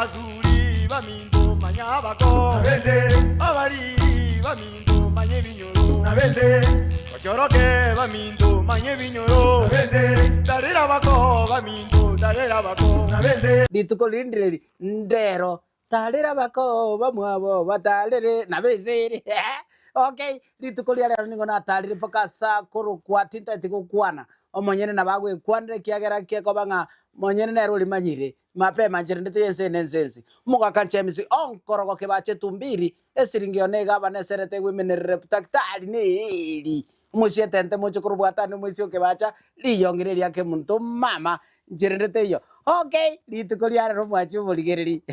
Abazuri baminto manyabako nabeze. Abari baminto manye binyoro nabeze. Bachoroke baminto manye binyoro nabeze. Darira bako baminto darira bako nabeze. Ditukolindiri ndero talira bako bamwabo batalire nabeze. Okay, ditukolia lero ningo na talire paka sa kuru kwa tinta tiko kwana omonyene na bagwe kwandre kiagera kieko banga monyene na roli manyire mapema njere ndete yense nensensi muka kanchemisi onkorogo ke bache tumbiri esiringio nega baneserete women reputaktali neli mushiyetente mucho kurubwatani musyo ke bacha liyongire yake muntu mama njere ndete yo. Okay, ditukolia lero mwachu buligereri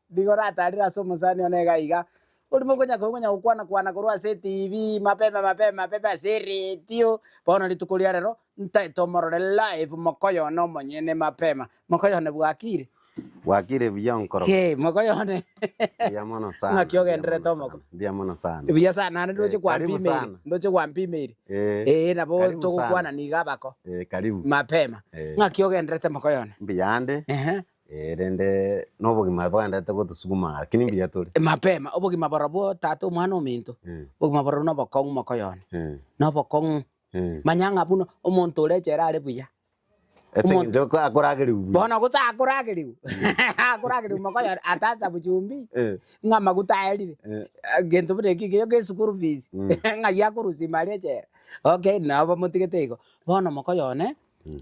digora talira somo sani onega iga ulimo kunya ukwana kurwa se TV mapema seri tio bono litukulia rero ntaito morore live mokoyo no monyene mapema mokoyo ne bwakire byonkoro mokoyo bya mono sana nakiogendere tomoko bya sana ndoche kwa mpimeri nabo tukukwana ni gabako karibu mapema nakiogendere mokoyo byande rende nobugima bwandete gutusuguma lakini biya turi mapema obugima barabo tato mwana ominto obugima barabo no bakong mokoyone no bakong manyanga buno omuntu lechera ale buya etinjo akoragiriu bona gutakoragiriu akoragiriu mokoyone ataza bujumbi ngama gutaelire gento bureki ge gesukuru fees ngaya kurusi malechera. Okay, nabo mutiketeko bona mokoyone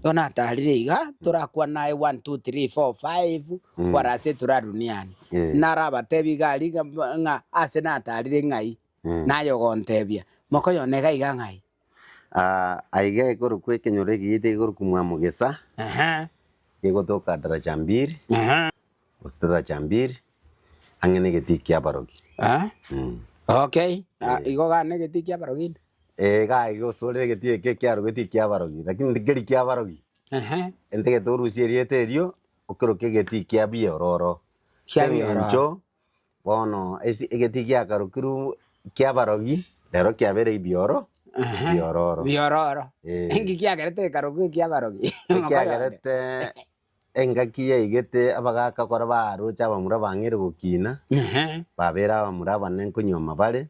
ona talire iga turakwa nae 1 2 3 4 5 warase turaruniani naraba tebi gali nga asena talire ngai nayo gontebia mokoyo nega iga ngai aiga ikoro kwe kenyore gite ikoro kumwa mugesa gegotoka daraja 2 daraja 2 angene getikia barogi okay igo gane getikia barogi ga igo sore getie ke kyaro geti kya barogi lakini ndigeri kya barogi entege toru sieriete rio okero ke geti kya biororo njo bono esi geti kya karukiru kya barogi lero kya bere bioro biororo engi kya gerete karukiru kya barogi kya gerete enga kiya igete abaga kakora baro chaba mura bangire gukina babera bamura banen kunyoma bare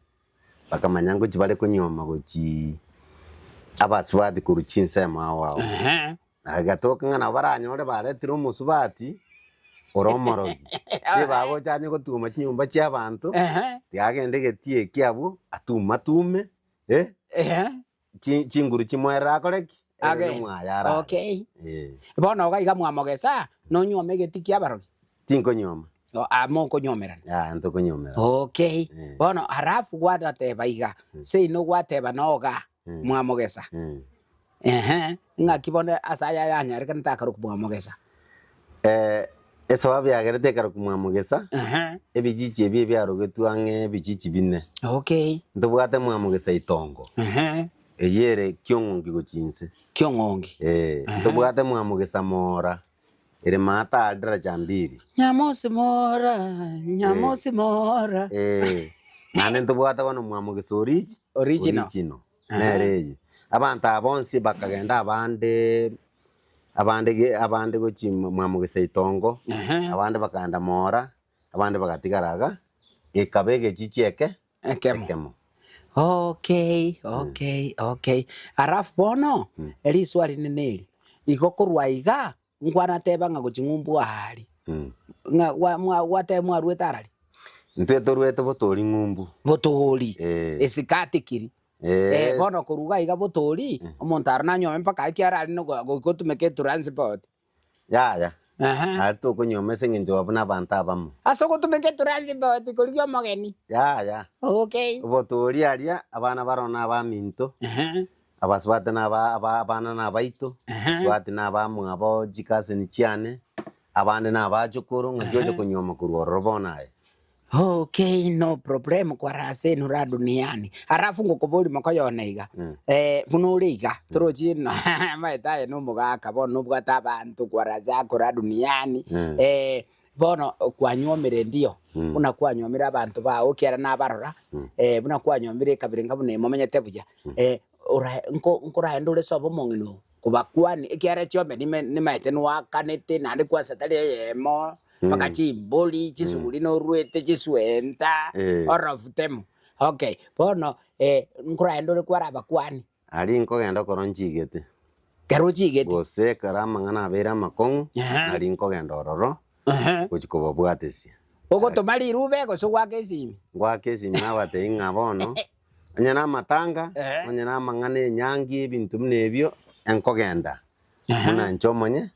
bakamanya ngo kibale kunyoma gochi abaswati kuruchinse mawao agatoka ngana baranyore baretira umusubati oromorogi babo cyanye gutuma kinyumba cy'abantu yagende getie kyabo atuma tume chinguru kimwera akoreki mwayara. Okay, bono gaiga mwamogesa no nyome getikia barogi tinko nyoma amoko nyomera ntoko nyomera. Okay, bono harafu gwada teba iga sei no gwateba noga mwamogesa ngakibone asaya yanya reka ntakaruku mwamogesa esababu yagerete karuku mwamogesa ebijichi ebi byarogetwange bijichi bine. Okay, ndobwate mwamogesa itongo eyere kyongongi gochinse kyongongi ndobwate mwamogesa mora ere mata aldra jambiri nyamosi mora nane ndobwata bano mwamogesa original nereje abantu abonsi bakagenda abande gochi mwamogesa itongo abande bakanda mora abande bagatigaraga ekabege chichieke ekemo. Okay. Arafu bono eri swali neneli ikokorwa iga ngwana teba nga gochingumbu ahali nga wate mwaruwe tarali ntwetorwete botori ngumbu botori esikati kiri bono kuruga iga botori omuntu arana nyome mpaka ikiarali no gotumeke transport ya alto kunyome sengenjo abana banta bamo asoko tumeke transport kuligyo mogeni ya. Okay, botori aria abana barona baminto abaswate abana nabaito swate nabamu abo jikase ni chiane abande nabachukuru ngajoje kunyoma kuroro bonaye. Okay, no problem kwa rase nura duniani arafu ngokoboli makoyone iga bunuriga turoji na maitaye no mugaka bono bwata abantu kwa raza kora duniani bono kwanyomere ndio unakuwa nyomera abantu ba okera nabarora bunakuwa nyomere kabirenga bune momenyete buja ora nkora ndole sobo mongino kubakwani ikiare chome ni maite no akanete nandi kwa satale yemo paka chimboli chisuguri no ruete chiswenta orofutemo. Okay, bono nkuraendo le kwara bakwani. Ali nkogenda koronchigete. Keruchigete. Gose karama ngana bera makongu ali nkogenda ororo. Kuchikobo bwatesia. Ogo tomali rube go so gwakesimi. Gwakesimi nabate inga bono. Onyana matanga, onyana mangane nyangi bintu mnebyo enkogenda. Muna nchomonye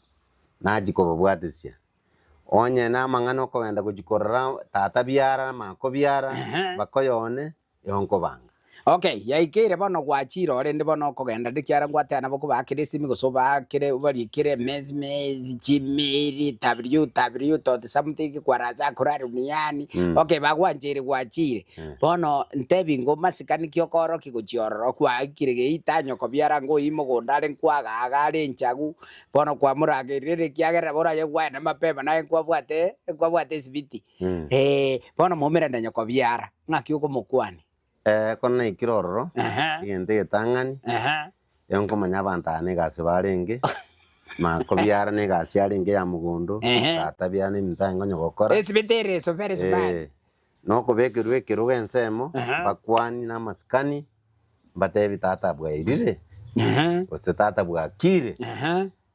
najikobo bwatesia. Onyana mangano kogenda kujikorra tata biara mako biara bakoyone yonkobanga. Okay, yaikire bono gwachira ore ndi bono kogenda ndikiara ngwatana boko bakire simi gosoba kire bari kire mezmez chimiri w to something kwaraza kurari duniani. Okay, bagwanjire gwachire bono ntebi ngo masikani kyokoro kiguchiororo kwa kire geitanyo kobiara ngo imogondare nkwaga agare nchagu bono kwa muragirire kyagera bora ye gwana mapema naye kwabwate sibiti. Bono momera ndanyo kobiara ngakyuko mokwani. Kona ikirororo igente getangani yonko manyabantane gase barenge makobiara ne gase arenge ya mugondo tata ne mitango nyogokora esbitere so very bad no kobekerwe kirugensemo bakwani na maskani batebi tata bwairire ose tata bwakire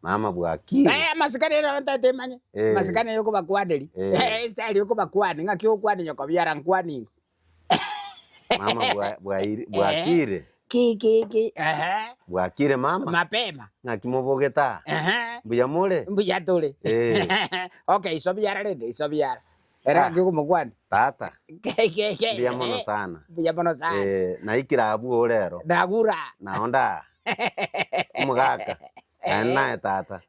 mama bwakire maskani na tate manye maskani yoko bakwadeli style yoko bakwani ngakyo kwani nyokobiara nkwani mama bwakire bwakire mama mapema ngakimobogeta buyamule buyatule okay so biara era ngiko mokwani tata biamono sana na ikirabu orero nagura naonda mugaka nae tata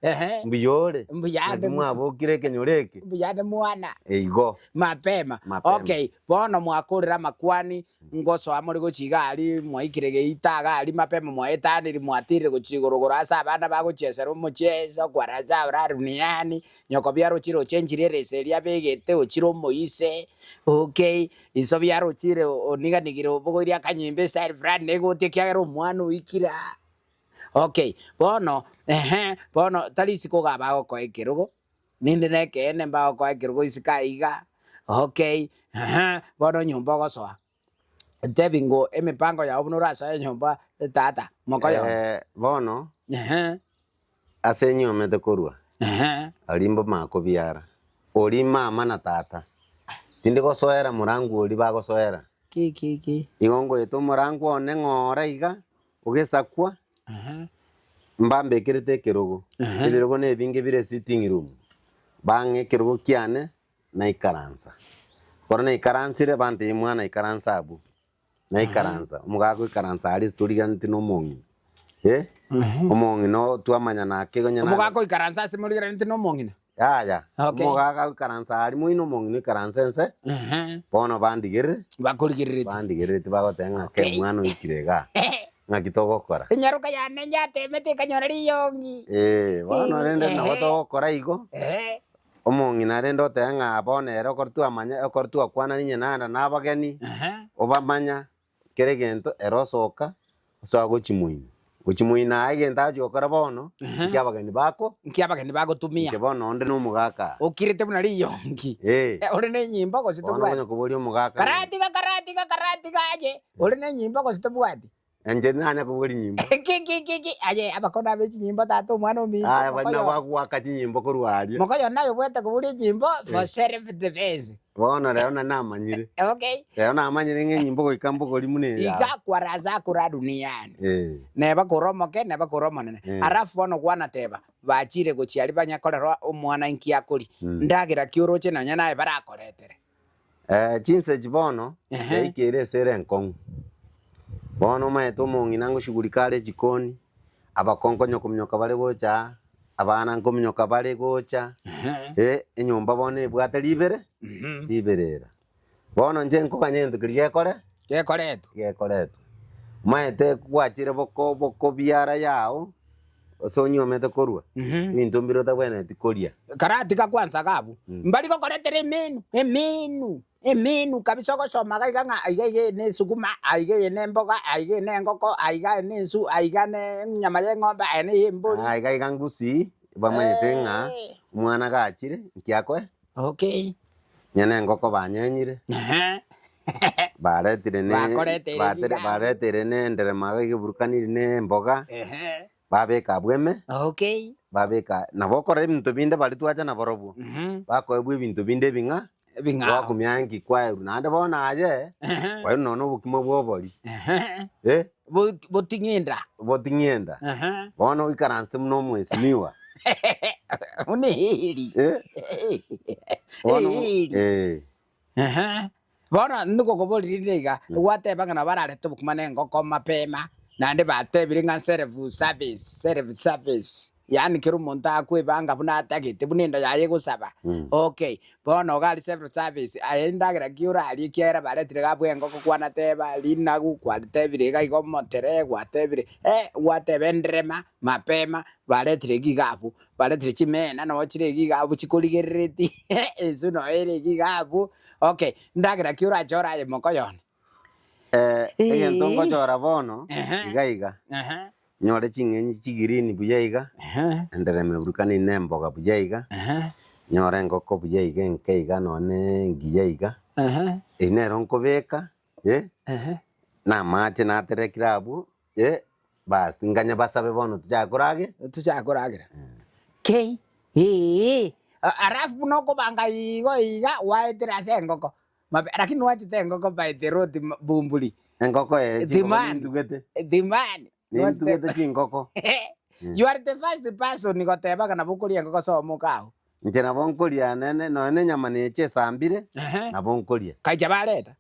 mbiyore mwabokire kenyoreke mbiyade mwana eigo mapema. Okay, bono mwakurira makwani ngoso amuri guchigari mwaikirege itaga mapema mwaetaniri mwatire guchigorogora asa abana baguchesera umuchezo kwaraza urari duniani nyoko byaro chiro chenjire reseria begete uchiro moise. Okay, iso byaro chire oniganigire obogoria kanyimbe style friend nego tekiagero mwana uikira. Okay, bono bono talisi ko gaba ko ekirugo ninde neke ene mba ko ekirugo isikaiga. Okay, bono nyumba gosoa tebingo emipango ya obunura so nyumba tata mokoyo bono asenyo mete korwa alimbo mako biara oli mama na tata tinde gosoera murangu oli bagosoera ki igongo eto murangu one ngora iga ugesakwa mbambe kirete kirugo ibirugo ne binge bire sitting room bange kirugo kiane na ikaransa korana ikaransire bante mwana ikaransa abu na ikaransa umugago ikaransa ali story ganti no mongi omongi no tuamanya na kegonya na umugago ikaransa simuli ganti no mongi ya umugago ikaransa ali muino mongi no ikaransa nse bono bandigire bakuligirire tibagotenga ke mwana ikirega ngakitogokora nyaruka yane nyate mete kanyorari yongi bono rende na gotogokora igo omongi na rende otenga bonero kortu amanya kortu akwana ninye nanda nabageni obamanya keregento erosoka so gochimuina agenda jokora bono kyabageni bako tumia ke bono onde no mugaka okirite munari yongi ore ne nyimba ko sitobwa bono kubori mugaka karatiga aje ore ne nyimba ko sitobwati anje nanya kubori nyimbo aje abakona bechi nyimbo tato mwana omi bana bagwaka nyimbo kurwaria mokoyo nayo bwete kubori nyimbo for self defense bono leo na namanyire okay leo na amanyire nyimbo ko ikambo kori mune iga kwaraza kura duniani neba kuromoke neba kuromone arafu bono kwana teba bachire guchiari banyakorerwa umwana inki akuri ndagira kiuroche na nyana barakoretere chinse jibono ikere sere nkong bono maeto mongi nango shugulikale jikoni abakonko nyokomnyoka bale gocha abana nkomnyoka bale gocha enyumba bone bwate liberera bono nje nko kanyendo gekoretu maete kwachire boko biara yao sonyo mete korwa minto mbiro ta bwana tikoria karatika kwanza gabu mbali ko koretere emenu kabisa ko soma ga aiga ne sukuma aiga ne mboga aiga ne ngoko aiga ne su aiga ne nyama ye ng'ombe ne imburi aiga ngusi bamanyete nga mwana gachire nkiakwe Okay. Nyene ngoko banyenyire. Baretire ne nderema giburukanire ne mboga. Babeka bweme. Okay. Babeka na bokora ibintu binde bali twacha na borobu. Bakoebwa ibintu binde binga. Wakumyangi kwaeru nande bona aje. Kwa nono bukimo bwobori. Botingenda. Bona wikaranse mno mwesimiwa. Uneheri. Bona nuko koboliriga watebanga na bararete bukumane ngoko mapema nande batebire nga self service yani kiru muntu akwibanga buna atagite buninda yaye gusaba. Okay, bona gali self service ayendagira kiura ali kiera baretire gabwe ngoko kwana teba lina gukwatebire ga igomotere gwatebire watebendrema mapema baretire gigabu baretire chimena no chire gigabu chikuligereti ezo no ere gigabu. Okay, ndagira kiura chora ye mokoyone egento ngochora bono igaiga nyore chingenyi chigirini buyaiga endereme burukani nemboga buyaiga nyore ngoko buyaiga nkeiga none ngiyaiga inero nkobeka na mache na terekirabu bas nganya basabe bono tuchakoragira okay arafu noko banga iga waetira sengoko lakini wachite ngoko by the road bumbuli ngoko dimani Nintugete chingoko. You are the first person nikoteba kana bukuria ngoko somukao. Njena bonkuria nene no nyama neche sambire na bonkuria. Kaija bareta.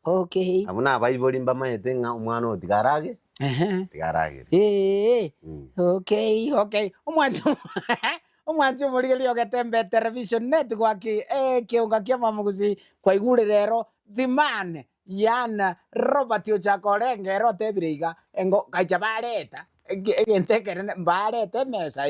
Okay. Abuna bayiboli mbamaete nga umwana otigarage. Tigarage. Okay. Umwanju muri ogetembe television net kwaki kiunga kia mamuguzi kwa igure rero the man yana Robert Ochakorengero tebiriga engo kaija bareta entekere bareta mesa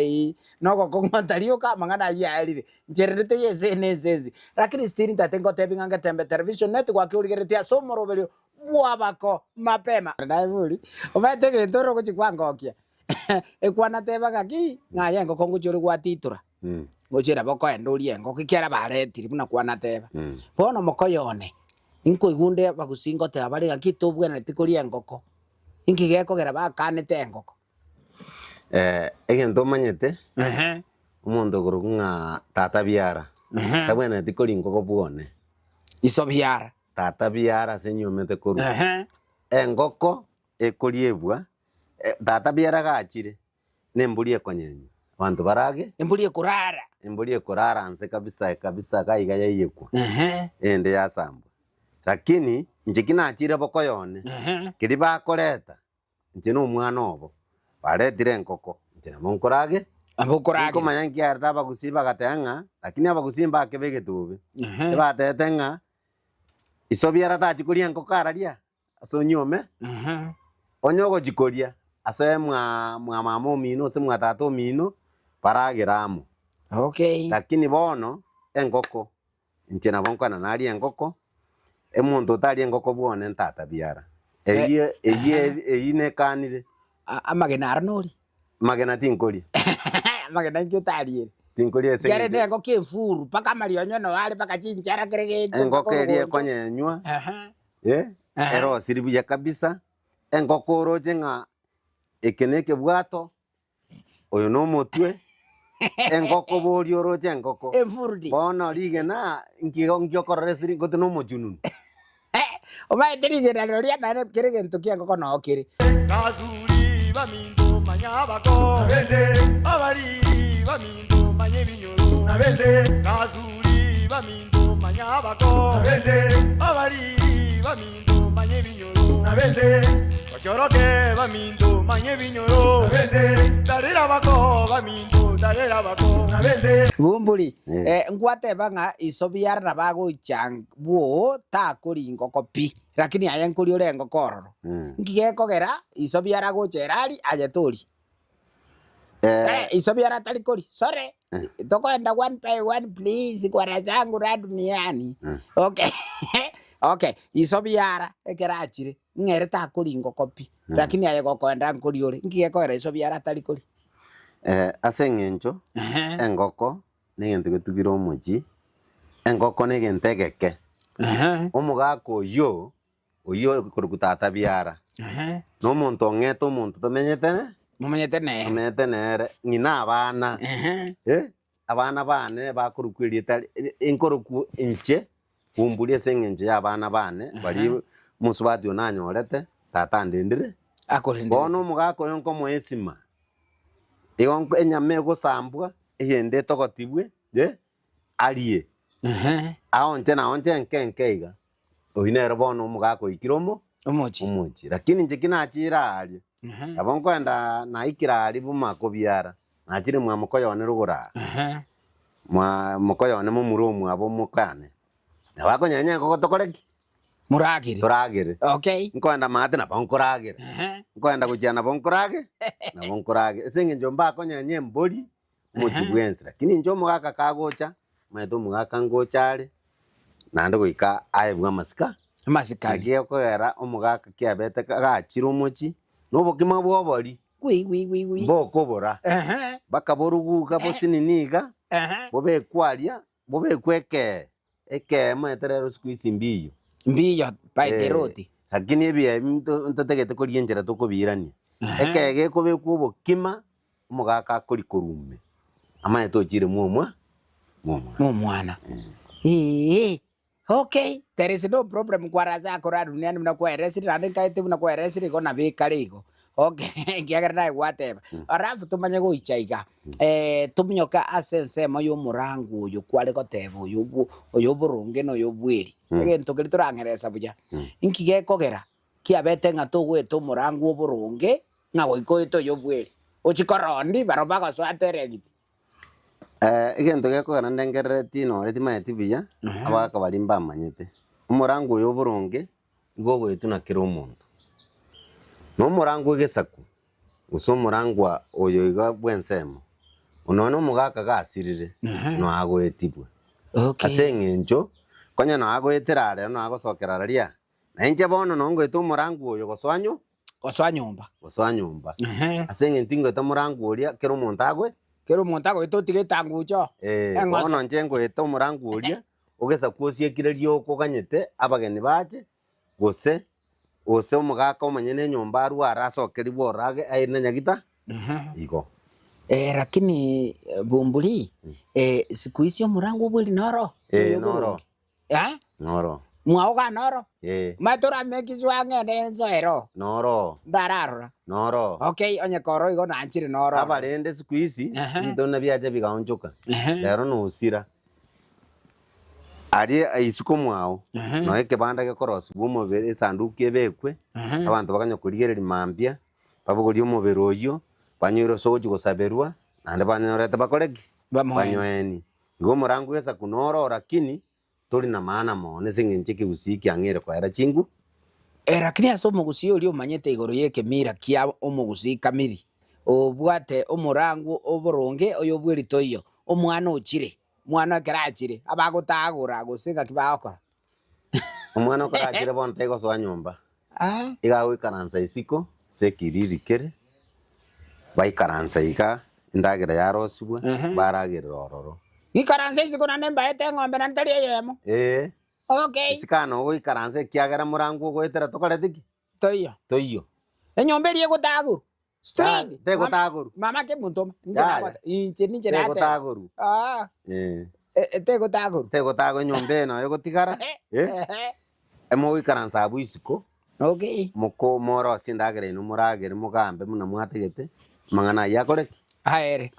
noko kongotario ka mangana yarire njerete yese lakini still tatengo tebinga ngetembe television net kwaki urigeretia somoroberio bwabako mapema ndaibuli obatege ndoro kuchikwangokia ekwana tebaga ki ngaya ngo konguchuri gwatitura ngochira boko endurie ngo kikiara baretiri buna kwana teba bono mokoyone inko igunde bagusingo te abari akitubwe na tikurie ngoko ingigeko gera bakanete ngoko egento manyete umuntu gurugunga tata biara tabwena tikuri ngoko bwone iso biara tata biara senyomete koru engoko ekuriebwa tata biara gachire nembulie konyenyu abantu barage embulie kurara anse kabisa kaiga yayekwa ende ya samba lakini njikina achire bokoyone kiri bakoreta njino umwana obo baretire nkoko njina monkorage ko mayanki arta bagusiba gatenga lakini abagusimba akebege tubi batetenga isobiara tachikuria nkoko araria asonyome onyogo jikoria ase mwa mino se mwa tato mino paragiramo. Okay. Lakini bono engoko ntina bonkana nari engoko emuntu tari engoko bwone ntata biara eyine kanire amagena arnori magena tinkori magena njutari tinkori ese yare ne engoko kefuru paka marionyo no ari paka chinchara kirege engoko erie konyenywa ero siribuya kabisa engoko roje nga ekeneke bwato oyo no motwe engoko borio roje engoko efurdi bono rigena ngio korresiri gote no mojunun oba dirige na roria mane kirege ntukia engoko no kiri Sazuri bamingo manyabako nabeze abari bamingo manyebinyoro nabeze Sazuri bamingo manyabako nabeze abari bamingo manyebinyoro nabeze Ochoroke bamingo manyebinyoro nabeze darira bako bamingo darira bako nabeze bumbuli ngwate banga isobiara na bago chang bo ta kuri ngoko pi lakini aya nkuri ore ngoko ororo ngigeko gera isobiara go cherari ajeturi isobiara tali kuri sorry toko enda one by one please kwa razangu ra duniani okay okay isobiara ekera achire ngere ta kuri ngoko pi lakini aya goko enda nkuri ore ngigeko gera isobiara tali kuri asengencho engoko negento getugira omochi engoko negento egeke omogaka oyo korokutata biara na omonto ong'ete omonto mumenyete nere ng'ina abana abana bane bakorokwa erieta enkoroku inche kumburi ase eng'encho ya abana bane bari mosubati ona anyorete tata ndendire bono omogaka oyo nkomoesima igo enyama egosambwa eyende etogotibwe arie aonche naonche enke iga oyi nere bono omogaka oikire omochi lakini inche kinachira arie abo nkoenda naikira aria bumako biara nachire mwamokoyone rogora mokoyone momura omwabo mokane nabakonyenya enkoko tokoreki toragere okay nkoenda mate nabo nkoragere nkoenda gochia nabo nkorage nabo nkorage ase eng'encho mbakonyenya embori mochi bwensi lakini inche omogaka kagocha maete omogaka ngochare naende goika aebwa amasika naki okogera omogaka kiabete gachire omochi na obokima bwobori mbokobora bakaboruguka bosininiga bobekwaria bobekwa eke maete rero siku isi mbiyo by the road lakini ebiemi ntotegete koria enchera tokobirania ekege ekobekwa obokima omogaka akorikoruma amaete ochire mwana okay there is no problem kwaraza akora duniani mna kweresiri nande kaite mna kweresiri gona bekare igo okay ngiagera nae gwateba arafu tumanye goichaiga tumunyoka asensemo yo murangu uyu kware goteba uyu burunge no yo bwiri egento kiri turangeresa buya inkige kogera kiabete ng'ato gweta murangu oburunge ng'ago ikoito yo bwiri ochikorondi baro bagoswateregiti egento gekogera ndengerereti nore timaeti buya abagaka bari mbamanyete omorango oyo oboronge igo ogoetunakera omonto na omorango egesaku gose omorangwa oyo iga bwensemo onone omogaka gasirire noagoetibwa ase eng'encho konya noagoetera arero noagosokera raria na inche bono nongoeta omorango oyo gosoa nyomba ase eng'encho ngoeta omorango oria kera omonto agoeta otigete ngucho bono inche ngoeta omorango oria ogesaku osiekireria okoganyete abageni bache gose omogaka omanyene enyomba arware asokeri borage aire nyagita igo lakini bumburi siku hizi omorango obweri noro noro mwaoga noro matura mekiswa ng'ende ensoero noro ndararora noro okay onye koro igo nanchire noro abarende siku hizi ntona biaje bigaonchoka lero nosira ari aisuko mwao no ekebanda gekorosibwa omobere esanduku ebekwe abanto baganya korigereri mambia babogoria omobere oyo banyoire sogochi gosaberwa nande banyorete bakoreki banyoeni igo omorango gesaku noro lakini tori na maana mono ase eng'encho ekegusii kiang'eire koera chingu lakini ase omogusii oria omanyete igoro ya ekemira kia omogusii kamiri obwate omorango oboronge oyo obwerito iyo omwana ochire mwana kerachire abagotagora gose ngaki bagokora omwana okorachire bono tegosoa nyomba igagoikaransa isiko sekiririkere baikaransa iga endagera yarosibwa baragerera ororo ikaransa isiko nande mbaete ng'ombe nande tari eyemo okay isikano goikaransa ekiagera morango ogoetera tokoretiki toiyo enyomba eri egotagorwa straight tegotagoru mama ke muntoma inche tegotagoru tegotago enyomba eno egotigara emogoikaransa abwo isiko okay moko morosi endagera ino moragere mogambe muna mwategete mang'ana aya akoreki aere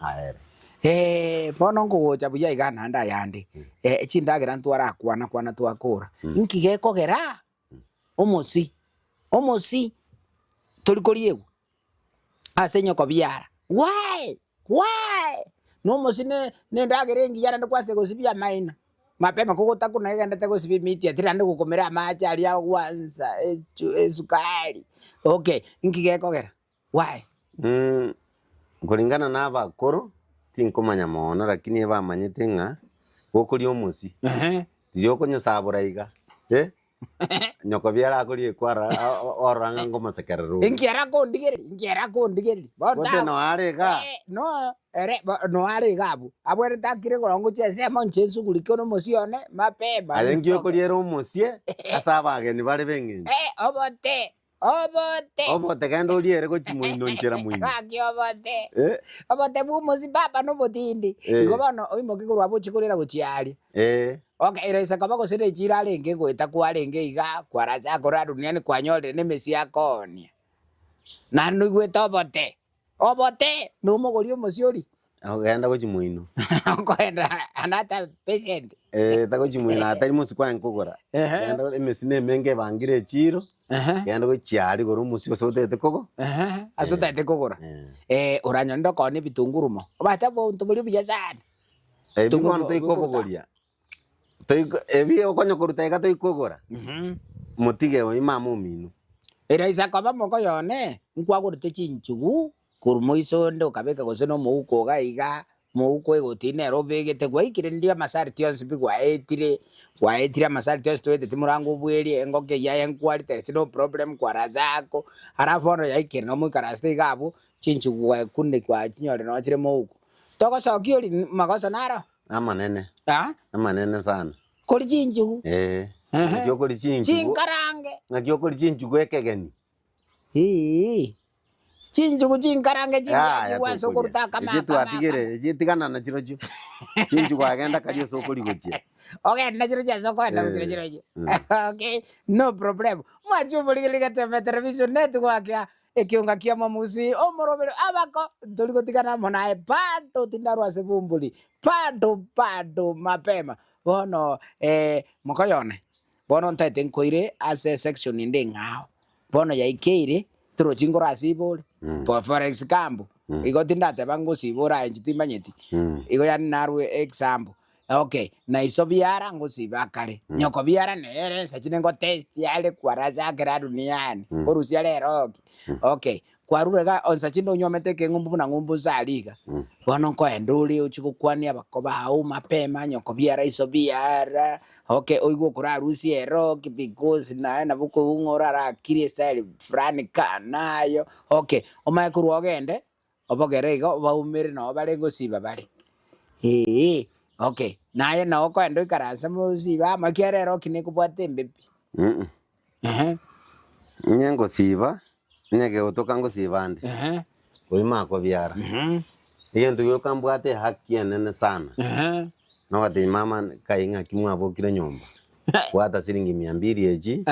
bono ngogocha buya iga nanda yande chindagera ntwara kwana twakora nkige kogera omosi torikoriegu ase nyoko biara why no mosi ne ndagera engiyara ndikwase gosibia maina mapema kogota kuna igendete gosibia miti atira ndi gukomera amacha aria gwanza esukari okay nkige kogera why kuringana na abakoro tinkomanya mono lakini bamanyete ng'a gokoria omosi tirio okonyosabora iga nyoko biara akuri kwara oranga ngoma sekerero ingiara kondigeri bote no arega no ere no arega abu abwere takire korongo chese mon chesu kulikono mosione mapema ayengio kuriero musie asaba ni bari bengi obote kando liere ko chimuino nchera muino aki obote bu mosi baba no botindi igo bono oimo kigurwa buchikurira guchiari okay iraisa kaba ko sire chira renge gweta kwa renge iga kwaraza kora dunia ni kwanyore ne mesia konia na nugweta obote no mogori omosiori agenda ko chimuino kwenda anata patient ta ko chimuino atari musi kwa nkogora genda emesine menge bangire chiro genda ko chiari goro musi osotete koko asotete kogora oranyondo kone bitungurumo obata bo ntubuli biya sana bitunguru to ikobogoria ebi okonyo kuruteka to ikogora mutige we mama umino iraisa kaba moko yone nkwagurite chinchugu kurumuiso ndo kabeka goseno muuko gaiga muuko egotine robegete gwaikire ndia masari tionse bigwa etire masari tionse twete timurango bweri engoke ya enkwalite no problem kwa razako arafono yaikire no muikaraste gabo chinchugu kunde kwa chinyore no chire muuko toko sokiori makosa naro amanene amanene sana kuri chinchugu ngakyo kuri chinchugu chinkarange ngakyo kuri chinchugu ekegeni chinkarange chinchugu sokurta kama kitu atigere jitigana na chiro chu chinchugu agenda kario sokori gochie okay na chiro cha soko na chiro chu okay no problem mwachu buligiliga tv television network ya ekiunga kia mamusi omorobero abako toligotikana monae pato tindarwa sebumbuli pato mapema bono mokoyone bono ntete nkoire ase section inde ngao bono yaikeire tro chingora sibole po forex campo igo tindate bango sibora enchitimanyeti igo yani narwe example okay na iso biara ngosiba kare nyoko biara nere sachine ngo test yale kwaraza kera duniani korusia lero okay kwarurega onsachindo nyomete ke ngumbu na ngumbu zaliga bono ko enduli uchikukwani abakoba au mapema nyoko biara iso biara okay oigo kora rusi ero because na buko ungorara kiri style frani kanayo okay omaikuru ogende obogerego baumire no barengo siba bari okay naye no ko endo ikaranza musiba makiarero kine kubwate mbepi nyengo siba nyege otokango sibande oima ko biara yendo yo kambwate haki enene sana no ati mama kainga kimwa bokire nyomba kwata siringi 200 eji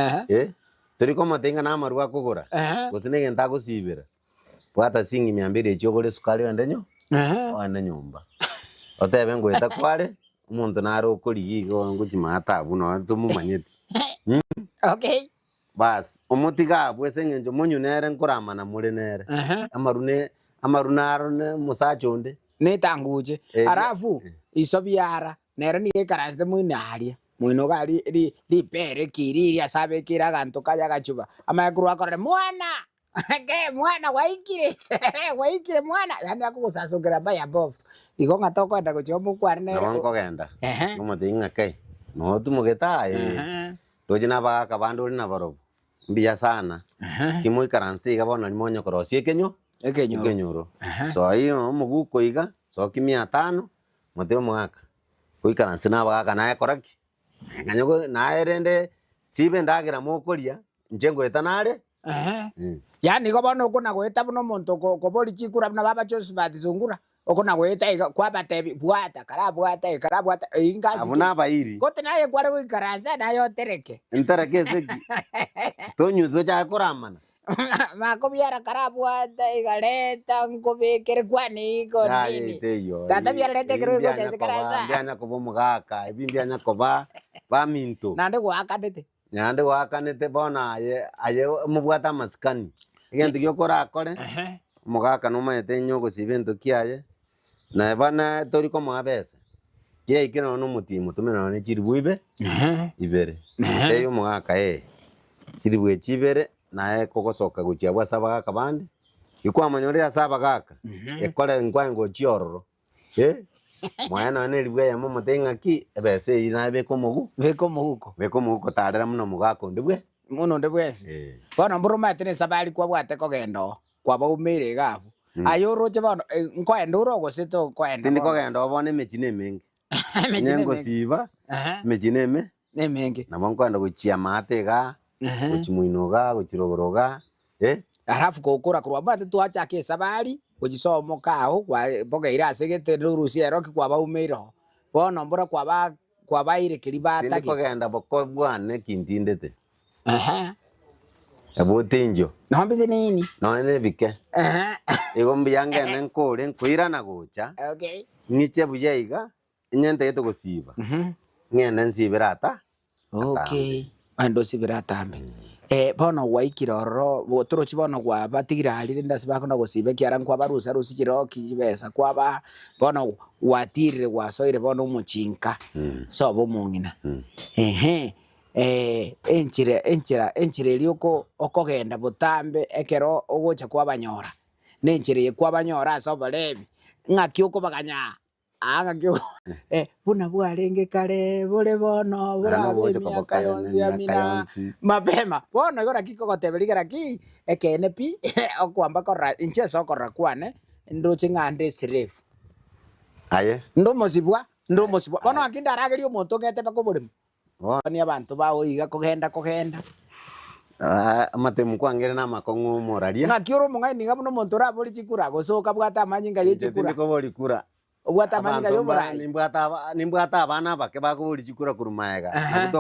turi ko matenga na marwa kugura gotinege ntago sibira kwata singi 200 eji ogore sukari endenyo wana nyomba otebe ngweta kware umuntu naro kurigigo ngujimata buno tumumanyeti okay bas omutiga bwese ngenjo monyunere nkuramana muri nere amarunaro ne musachonde ne tanguje arafu isobiara nere ni karaste muinaria muino gali ri pere kiriri asabe kira ganto kaya gachuba amakuru akore mwana ke mwana waikire mwana yani akugusasogera baya bof igo ngatoko enda gochomu kwarne no genda umutinga kai no tumugeta tojina ba kabando na barobu mbia sana kimoi karansi gabona ni monyo korosie ekenyoro so ayo muguko iga so kimia 5 muteo mwaka kuikaransi na baga na ekoraki nganyoko na erende sibe ndagira mokoria njengo etanare yani gobona uko nagweta buno muntu kobori chikura na baba chose batizungura uko nagweta kwa batebi bwata karabwata ingazi abuna bairi kote naye kware kuikaranza nayo tereke ntereke seki tonyu doja kuramana makobiara karabwata igareta nkobekere kwani iko nini tata biarete kero iko chazikaranza byanya kobomugaka ibimbyanya koba baminto nande gwakanete nyande wakanete bona aye mubwata maskani igento gyokora akore mugaka no mayete nyogo sibento kiaye na bana tori ko mabesa ye ikino no mutimo tumena ne chiribuibe ibere eyo mugaka chiribwe chibere na kogosoka guchia bwa saba kabandi ikwa manyorera saba gaka ekore ngwa ngo chiororo mwana ne ribwe ya mama tengaki ebese ina beko muhuko tarera muno mugako ndibwe muno ndibwese bono mburuma tene sabali kwa bwate kogendo kwa baumire gabu ayoroche bono nkwenda urogo sito kwenda ndi kogenda obone mechine mengi nyengo siba mechine me mengi na mwankwenda guchia matega guchimuinoga guchirogoroga arafu kokura kurwa bate twacha ke sabali kujisomo kao kwa boga ira segete rurusia roki kwa baumiro bono mbura kwa baire kiribata ndi kogenda boko bwane kintindete Abotenjo. No mbese nini? No ene bike. Igombi yange nenkore nkwira na gocha. Okay. Niche bujaiga nyente yeto gosiba. Ngene nsibirata. Okay. Ando sibirata ambe. Bono waikiroro botoro chibono kwa batigira ali ndasi bako na gosibe kiara nkwa barusa rusi kiroki besa kwa ba bono watire wasoire bono umuchinka. So bo mungina. Enchire lioko okogenda butambe ekero ogocha kwa banyora nenchire kwa banyora so balebi ngaki uko baganya ngaki buna bwarenge kale bole bono burabe miaka yonzi amina mapema bono igora kiko gotebeligira ki ekene pi okwamba korra inche so korra kwane ndoche ngande siref aye ndo mosibwa bono akinda aragerio monto ngete bakobulimo ni abantu bawo iga kogenda matemu kwangere na makongo moraria na kioro mungai ninga muno monto ra boli chikura gosoka bwata manyinga ye chikura ndiko boli kura bwata manyinga yo mura nimbwata abana bake bakoboli chikura kurumaega